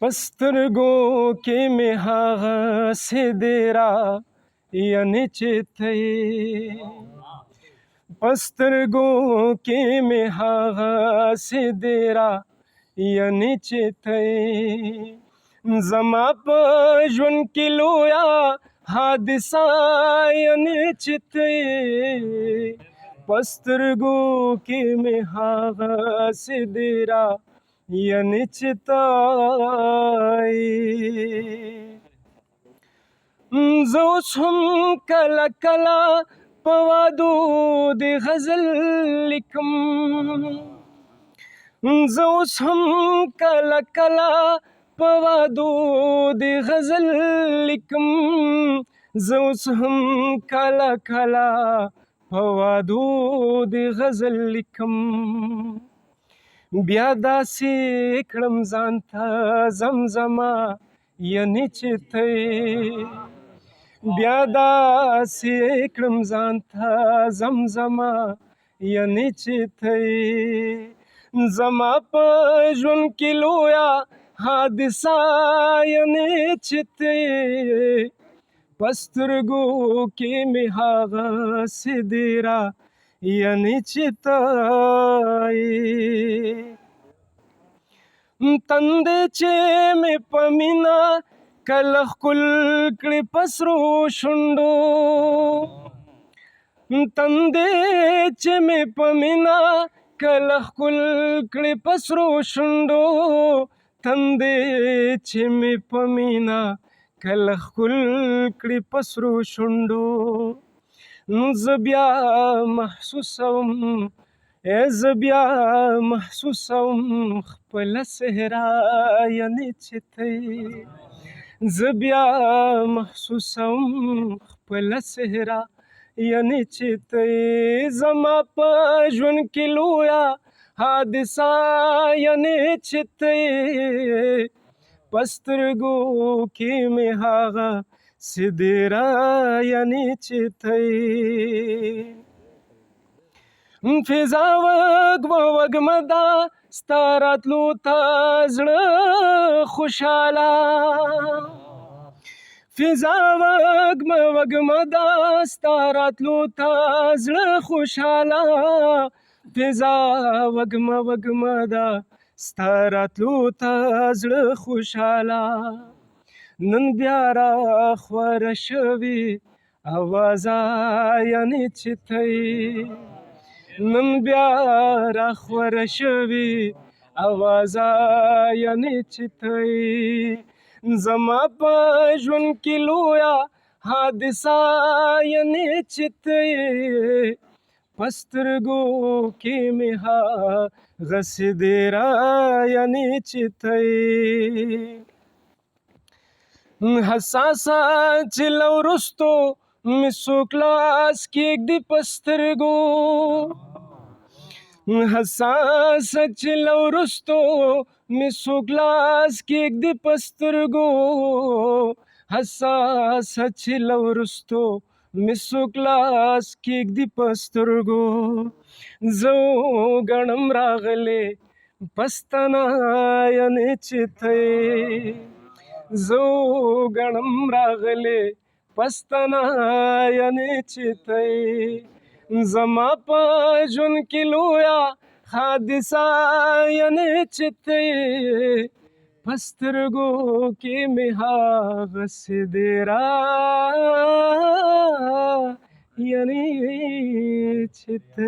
پسترګو کې مې هغه سې دیرا یعنی چې ته پسترګو کې مې هغه سې دیرا یعنی چې ته زما په ژوند کې لویا حادثه یعنی چې ته پسترګو کې مې هغه سې دیرا یعنی چې ته زه اوس هم کله کله په وادو د غزل لیکم زه اوس هم کله کله په وادو د غزل لیکم زه اوس هم کله کله په وادو د غزل لیکم بیا داسې کړم ځان ته زمزمه یعنی چې ته بیا داسې کړم ځان ته زمزمه یعنی چې ته زما په ژوند کې لویا حادثه یعنی چې ته پسترګو کې مې هغه سې دیرا یعنی چې ته تندې چې مې په مینه کله ښکل کړې په سرو شونډو تندې چې مې په مینه کله ښکل کړې په سرو شونډو تندې چې مې په مینه کله ښکل کړې په سرو شونډو نو زه بیا محسوسوم زه بیا محسوسوم خپله صحرا یعنی چې ته زه بیا محسوسوم خپله صحرا یعنی چې ته زما په ژوند کې لویا حادثه یعنی چې ته پسترګو کې مې هغه سې دیرا یعنی چې ته فضا وږمه ده ستا راتلو ته زړه خوشحاله فضا وږمه ده ستا راتلو ته زړه خوشحاله فضا وږمه ده ستا راتلو ته زړه خوشحاله نن بیا راخوره شوې اوازه یعنی چې ته نن بیا راخوره شوې اوازه یعنی چې ته زما په ژوند کې لویا حادثه یعنی چې ته پسترګو کې مې هغه سې دیرا یعنی چې ته حساسه چې له وروستو مې څوک لاس کېږدي په سترګو حساسه چې له وروستو مې څوک لاس کېږدي په سترګو حساسه چې له وروستو مې څوک لاس کېږدي په سترګو زه وګڼم راغلې پستانه یعنې چې ته زه وګڼم راغلې پستانه یعنې چې ته زما په ژوند کې لویا حادثه یعنې چې ته په سترګو کې مې هغه سې دیرا یعنې چې ته